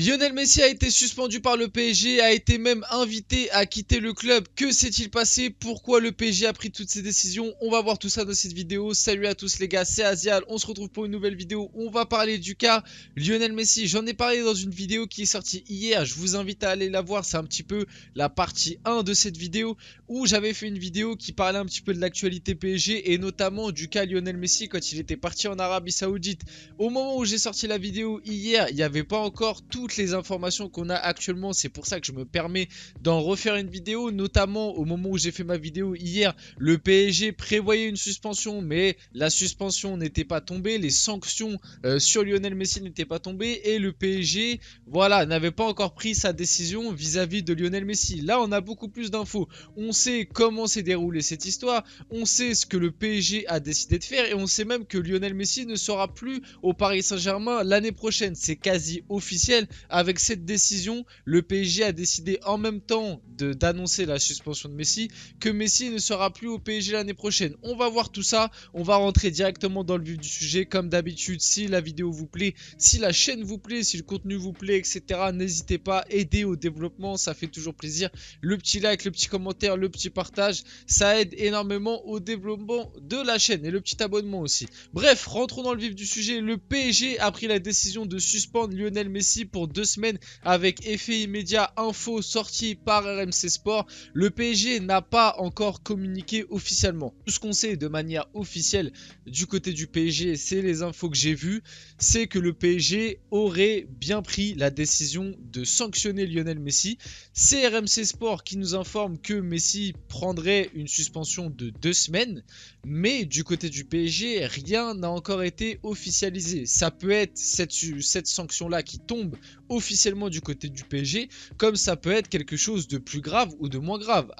Lionel Messi a été suspendu par le PSG, a été même invité à quitter le club. Que s'est-il passé? Pourquoi le PSG a pris toutes ces décisions? On va voir tout ça dans cette vidéo. Salut à tous les gars, c'est Azial. On se retrouve pour une nouvelle vidéo. On va parler du cas Lionel Messi. J'en ai parlé dans une vidéo qui est sortie hier. Je vous invite à aller la voir. C'est un petit peu la partie 1 de cette vidéo où j'avais fait une vidéo qui parlait un petit peu de l'actualité PSG et notamment du cas Lionel Messi quand il était parti en Arabie Saoudite. Au moment où j'ai sorti la vidéo hier, il n'y avait pas encore toutes les informations qu'on a actuellement. C'est pour ça que je me permets d'en refaire une vidéo, notamment au moment où j'ai fait ma vidéo hier, le PSG prévoyait une suspension, mais la suspension n'était pas tombée, les sanctions sur Lionel Messi n'étaient pas tombées et le PSG, voilà, n'avait pas encore pris sa décision vis-à-vis de Lionel Messi. Là, on a beaucoup plus d'infos. On sait comment s'est déroulée cette histoire, on sait ce que le PSG a décidé de faire et on sait même que Lionel Messi ne sera plus au Paris Saint-Germain l'année prochaine. C'est quasi officiel. Avec cette décision, le PSG a décidé en même temps d'annoncer la suspension de Messi que Messi ne sera plus au PSG l'année prochaine. On va voir tout ça, on va rentrer directement dans le vif du sujet comme d'habitude. Si la vidéo vous plaît, si la chaîne vous plaît, si le contenu vous plaît, etc. N'hésitez pas, aider au développement, ça fait toujours plaisir. Le petit like, le petit commentaire, le petit partage, ça aide énormément au développement de la chaîne et le petit abonnement aussi. Bref, rentrons dans le vif du sujet. Le PSG a pris la décision de suspendre Lionel Messi pour 2 semaines avec effet immédiat. Info sortie par RMC Sport. Le PSG n'a pas encore communiqué officiellement. Tout ce qu'on sait de manière officielle du côté du PSG, c'est les infos que j'ai vues, c'est que le PSG aurait bien pris la décision de sanctionner Lionel Messi. C'est RMC Sport qui nous informe que Messi prendrait une suspension de 2 semaines, mais du côté du PSG, rien n'a encore été officialisé. Ça peut être cette sanction-là qui tombe officiellement du côté du PSG, comme ça peut être quelque chose de plus grave ou de moins grave.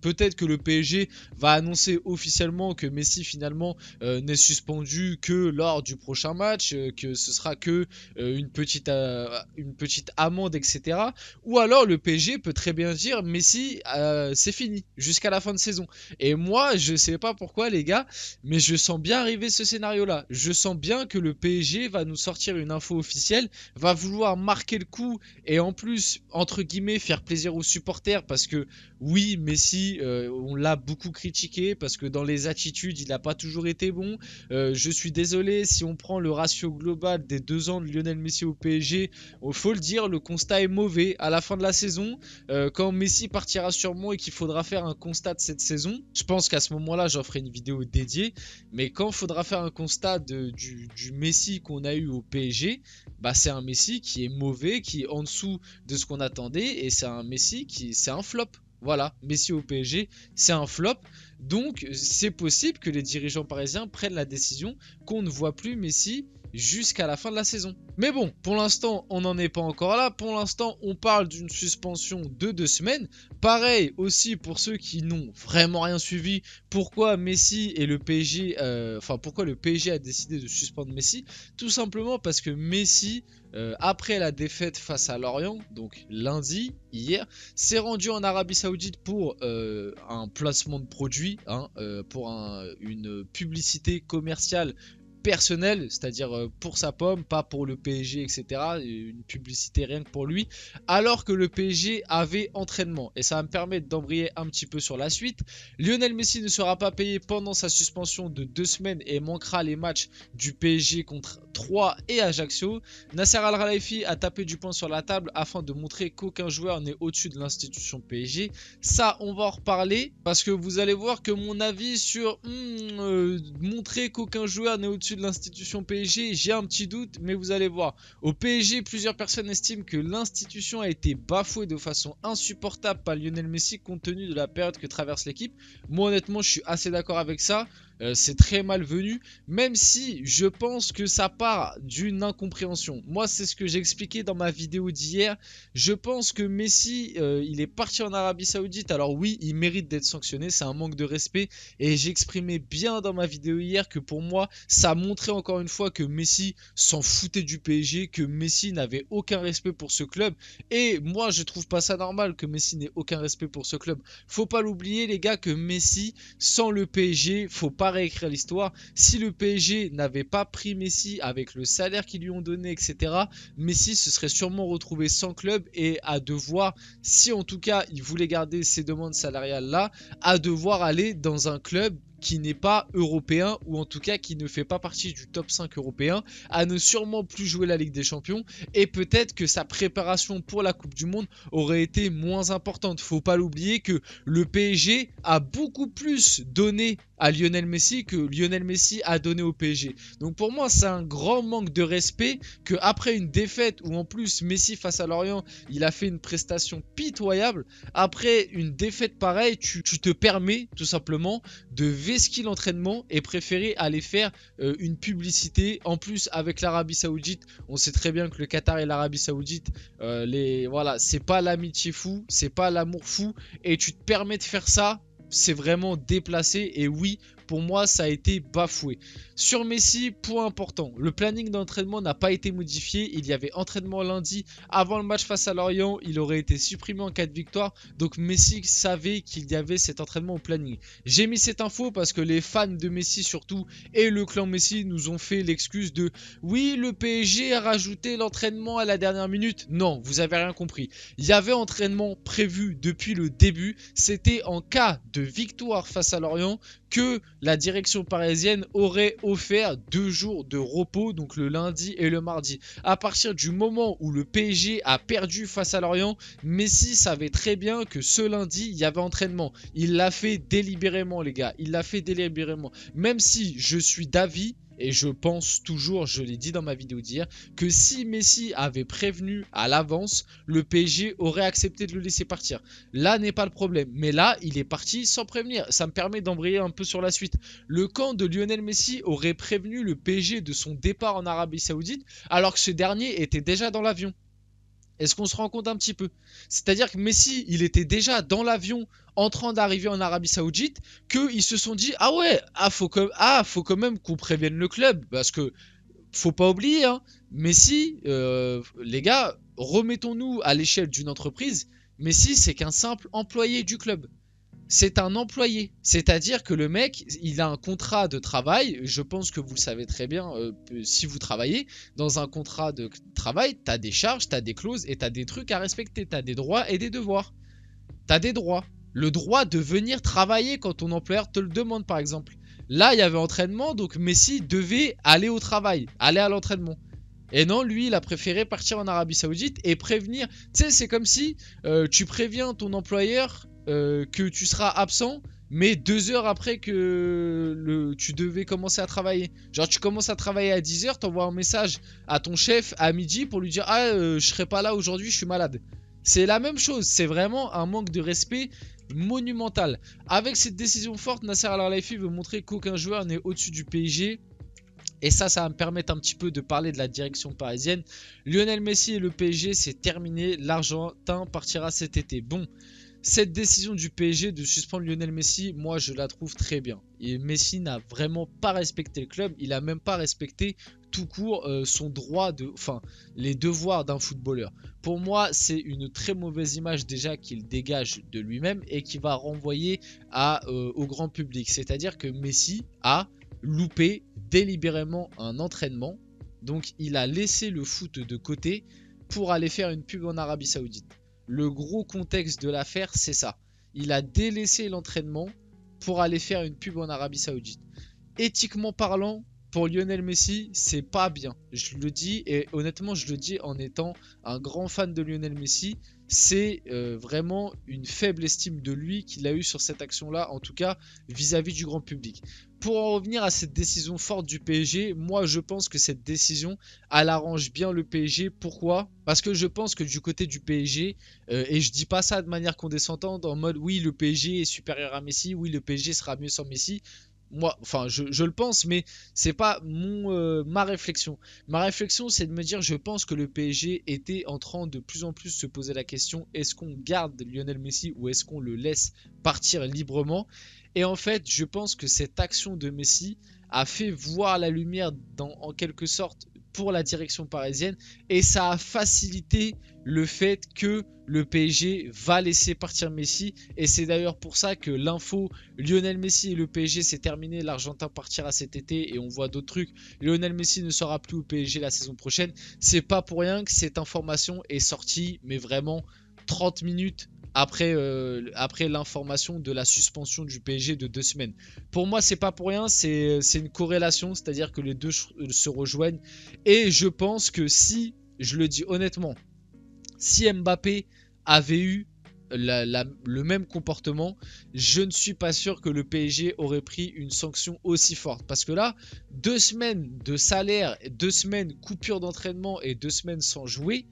Peut-être que le PSG va annoncer officiellement que Messi finalement n'est suspendu que lors du prochain match, que ce sera que une petite amende, etc. Ou alors le PSG peut très bien dire Messi, c'est fini jusqu'à la fin de saison. Et moi, je sais pas pourquoi les gars, mais je sens bien arriver ce scénario-là. Je sens bien que le PSG va nous sortir une info officielle, va vouloir marquer le coup et en plus, entre guillemets, faire plaisir aux supporters parce que oui, Messi, on l'a beaucoup critiqué parce que dans les attitudes, il n'a pas toujours été bon. Je suis désolé, si on prend le ratio global des 2 ans de Lionel Messi au PSG, il faut le dire, le constat est mauvais. À la fin de la saison, quand Messi partira sûrement et qu'il faudra faire un constat de cette saison, je pense qu'à ce moment-là, j'en ferai une vidéo dédiée. Mais quand il faudra faire un constat du Messi qu'on a eu au PSG, bah c'est un Messi qui est mauvais, qui est en dessous de ce qu'on attendait. Et c'est un Messi c'est un flop. Voilà, Messi au PSG, c'est un flop. Donc, c'est possible que les dirigeants parisiens prennent la décision qu'on ne voit plus Messi jusqu'à la fin de la saison. Mais bon, pour l'instant, on n'en est pas encore là. Pour l'instant, on parle d'une suspension de 2 semaines. Pareil aussi pour ceux qui n'ont vraiment rien suivi. Pourquoi Messi et le PSG, pourquoi le PSG a décidé de suspendre Messi? Tout simplement parce que Messi, après la défaite face à Lorient, donc lundi, hier, s'est rendu en Arabie Saoudite pour un placement de produit, pour une publicité commerciale personnel, c'est-à-dire pour sa pomme, pas pour le PSG, etc. Une publicité rien que pour lui, alors que le PSG avait entraînement. Et ça va me permettre d'embrayer un petit peu sur la suite. Lionel Messi ne sera pas payé pendant sa suspension de 2 semaines et manquera les matchs du PSG contre 3 et Ajaccio. Nasser Al-Khelaifi a tapé du poing sur la table afin de montrer qu'aucun joueur n'est au-dessus de l'institution PSG. Ça, on va en reparler parce que vous allez voir que mon avis sur montrer qu'aucun joueur n'est au-dessus de l'institution PSG, j'ai un petit doute, mais vous allez voir. Au PSG, plusieurs personnes estiment que l'institution a été bafouée de façon insupportable par Lionel Messi compte tenu de la période que traverse l'équipe. Moi, honnêtement, je suis assez d'accord avec ça. C'est très malvenu, même si je pense que ça part d'une incompréhension. Moi, c'est ce que j'ai expliqué dans ma vidéo d'hier. Je pense que Messi, il est parti en Arabie Saoudite. Alors oui, il mérite d'être sanctionné, c'est un manque de respect. Et j'ai exprimé bien dans ma vidéo hier que pour moi, ça montrait encore une fois que Messi s'en foutait du PSG, que Messi n'avait aucun respect pour ce club. Et moi, je trouve pas ça normal que Messi n'ait aucun respect pour ce club. Faut pas l'oublier, les gars, que Messi, sans le PSG, faut pas pas réécrire l'histoire. Si le PSG n'avait pas pris Messi avec le salaire qu'ils lui ont donné, etc., Messi se serait sûrement retrouvé sans club et à devoir, si en tout cas il voulait garder ses demandes salariales là, à devoir aller dans un club qui n'est pas européen, ou en tout cas qui ne fait pas partie du top 5 européen, à ne sûrement plus jouer la Ligue des Champions, et peut-être que sa préparation pour la Coupe du Monde aurait été moins importante. Faut pas l'oublier que le PSG a beaucoup plus donné à Lionel Messi que Lionel Messi a donné au PSG. Donc pour moi, c'est un grand manque de respect que après une défaite où en plus Messi face à Lorient, il a fait une prestation pitoyable. Après une défaite pareille, tu te permets tout simplement de vesquiller l'entraînement et préférer aller faire une publicité. En plus avec l'Arabie Saoudite, on sait très bien que le Qatar et l'Arabie Saoudite, voilà, c'est pas l'amitié fou, c'est pas l'amour fou, et tu te permets de faire ça. C'est vraiment déplacé et oui, pour moi, ça a été bafoué. Sur Messi, point important, le planning d'entraînement n'a pas été modifié. Il y avait entraînement lundi avant le match face à Lorient. Il aurait été supprimé en cas de victoire. Donc Messi savait qu'il y avait cet entraînement au planning. J'ai mis cette info parce que les fans de Messi surtout et le clan Messi nous ont fait l'excuse de oui, le PSG a rajouté l'entraînement à la dernière minute. Non, vous avez rien compris. Il y avait entraînement prévu depuis le début. C'était en cas de victoire face à Lorient que la direction parisienne aurait offert 2 jours de repos, donc le lundi et le mardi. À partir du moment où le PSG a perdu face à Lorient, Messi savait très bien que ce lundi, il y avait entraînement. Il l'a fait délibérément, les gars. Il l'a fait délibérément. Même si je suis d'avis, et je pense toujours, je l'ai dit dans ma vidéo d'hier, que si Messi avait prévenu à l'avance, le PSG aurait accepté de le laisser partir. Là n'est pas le problème. Mais là, il est parti sans prévenir. Ça me permet d'embrayer un peu sur la suite. Le camp de Lionel Messi aurait prévenu le PSG de son départ en Arabie Saoudite, alors que ce dernier était déjà dans l'avion. Est-ce qu'on se rend compte un petit peu? C'est-à-dire que Messi, il était déjà dans l'avion en train d'arriver en Arabie Saoudite, qu'ils se sont dit, ah ouais, faut quand même qu'on prévienne le club, parce que faut pas oublier, hein, Messi, les gars, remettons-nous à l'échelle d'une entreprise. Messi, c'est qu'un simple employé du club. C'est un employé, c'est-à-dire que le mec, il a un contrat de travail. Je pense que vous le savez très bien, si vous travaillez dans un contrat de travail, tu as des charges, tu as des clauses et tu as des trucs à respecter, tu as des droits et des devoirs. Tu as des droits. Le droit de venir travailler quand ton employeur te le demande, par exemple. Là, il y avait entraînement, donc Messi devait aller au travail, aller à l'entraînement. Et non, lui, il a préféré partir en Arabie Saoudite et prévenir. Tu sais, c'est comme si tu préviens ton employeur que tu seras absent, mais 2 heures après que tu devais commencer à travailler. Genre, tu commences à travailler à 10 h, t'envoies un message à ton chef à midi pour lui dire ah, je serai pas là aujourd'hui, je suis malade. C'est la même chose, c'est vraiment un manque de respect monumental. Avec cette décision forte, Nasser Al-Khelaifi veut montrer qu'aucun joueur n'est au-dessus du PSG. Et ça va me permettre un petit peu de parler de la direction parisienne. Lionel Messi et le PSG, c'est terminé. L'Argentin partira cet été. Bon, cette décision du PSG de suspendre Lionel Messi, moi je la trouve très bien. Et Messi n'a vraiment pas respecté le club. Il n'a même pas respecté tout court son droit les devoirs d'un footballeur. Pour moi, c'est une très mauvaise image déjà qu'il dégage de lui-même et qui va renvoyer au grand public. C'est-à-dire que Messi a loupé délibérément un entraînement, donc il a laissé le foot de côté pour aller faire une pub en Arabie Saoudite. Le gros contexte de l'affaire, c'est ça. Il a délaissé l'entraînement pour aller faire une pub en Arabie Saoudite. Éthiquement parlant, pour Lionel Messi, c'est pas bien. Je le dis, et honnêtement, je le dis en étant un grand fan de Lionel Messi. C'est vraiment une faible estime de lui qu'il a eu sur cette action-là, en tout cas vis-à-vis du grand public. Pour en revenir à cette décision forte du PSG, moi je pense que cette décision, elle arrange bien le PSG. Pourquoi? Parce que je pense que du côté du PSG, et je dis pas ça de manière condescendante, en mode oui le PSG est supérieur à Messi, oui le PSG sera mieux sans Messi. Moi, enfin, je le pense, mais c'est pas ma réflexion. Ma réflexion, c'est de me dire, je pense que le PSG était en train de plus en plus se poser la question, est-ce qu'on garde Lionel Messi ou est-ce qu'on le laisse partir librement? Et en fait, je pense que cette action de Messi a fait voir la lumière en quelque sorte pour la direction parisienne et ça a facilité le fait que le PSG va laisser partir Messi. Et c'est d'ailleurs pour ça que l'info Lionel Messi et le PSG c'est terminé, l'Argentin partira cet été et on voit d'autres trucs. Lionel Messi ne sera plus au PSG la saison prochaine. C'est pas pour rien que cette information est sortie, mais vraiment 30 minutes après l'information de la suspension du PSG de 2 semaines. Pour moi, c'est pas pour rien, c'est une corrélation, c'est-à-dire que les deux se rejoignent. Et je pense que si, je le dis honnêtement, si Mbappé avait eu le même comportement, je ne suis pas sûr que le PSG aurait pris une sanction aussi forte. Parce que là, 2 semaines de salaire, 2 semaines coupure d'entraînement et 2 semaines sans jouer,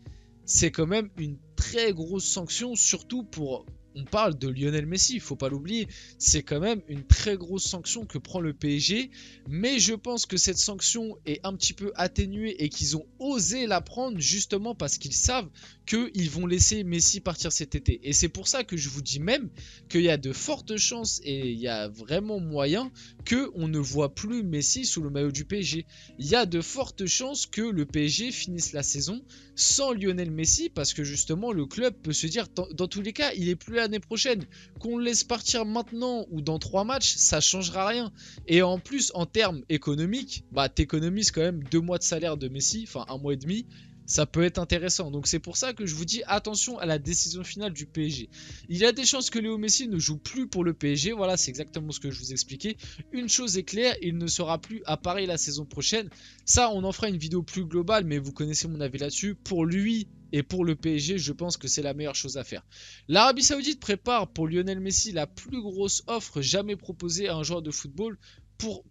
c'est quand même une très grosse sanction, surtout pour... On parle de Lionel Messi, il faut pas l'oublier. C'est quand même une très grosse sanction que prend le PSG. Mais je pense que cette sanction est un petit peu atténuée et qu'ils ont osé la prendre justement parce qu'ils savent qu'ils vont laisser Messi partir cet été. Et c'est pour ça que je vous dis même qu'il y a de fortes chances et il y a vraiment moyen qu'on ne voit plus Messi sous le maillot du PSG. Il y a de fortes chances que le PSG finisse la saison sans Lionel Messi parce que justement le club peut se dire dans tous les cas il est plus l'année prochaine, qu'on le laisse partir maintenant ou dans 3 matchs, ça changera rien. Et en plus en termes économiques, bah t'économises quand même 2 mois de salaire de Messi, enfin 1 mois et demi. Ça peut être intéressant. Donc c'est pour ça que je vous dis attention à la décision finale du PSG. Il y a des chances que Léo Messi ne joue plus pour le PSG. Voilà, c'est exactement ce que je vous expliquais. Une chose est claire, il ne sera plus à Paris la saison prochaine. Ça, on en fera une vidéo plus globale, mais vous connaissez mon avis là-dessus. Pour lui et pour le PSG, je pense que c'est la meilleure chose à faire. L'Arabie Saoudite prépare pour Lionel Messi la plus grosse offre jamais proposée à un joueur de football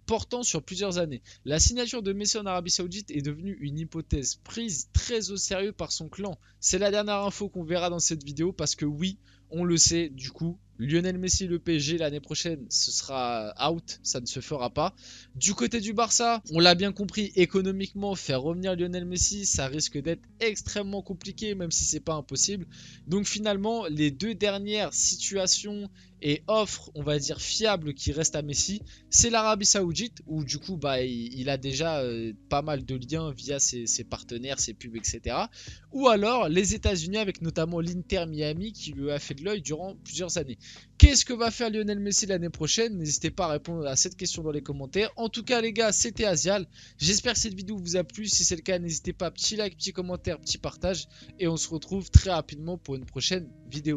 portant sur plusieurs années. La signature de Messi en Arabie Saoudite est devenue une hypothèse prise très au sérieux par son clan. C'est la dernière info qu'on verra dans cette vidéo parce que oui, on le sait, du coup, Lionel Messi, le PSG, l'année prochaine, ce sera out, ça ne se fera pas. Du côté du Barça, on l'a bien compris, économiquement, faire revenir Lionel Messi, ça risque d'être extrêmement compliqué, même si c'est pas impossible. Donc finalement, les deux dernières situations et offres, on va dire, fiables qui restent à Messi, c'est l'Arabie Saoudite, où du coup, bah, il a déjà pas mal de liens via ses partenaires, ses pubs, etc. Ou alors les États-Unis, avec notamment l'Inter Miami, qui lui a fait de l'œil durant plusieurs années. Qu'est-ce que va faire Lionel Messi l'année prochaine? N'hésitez pas à répondre à cette question dans les commentaires. En tout cas les gars, c'était Azial. J'espère que cette vidéo vous a plu. Si c'est le cas, n'hésitez pas, petit like, petit commentaire, petit partage. Et on se retrouve très rapidement pour une prochaine vidéo.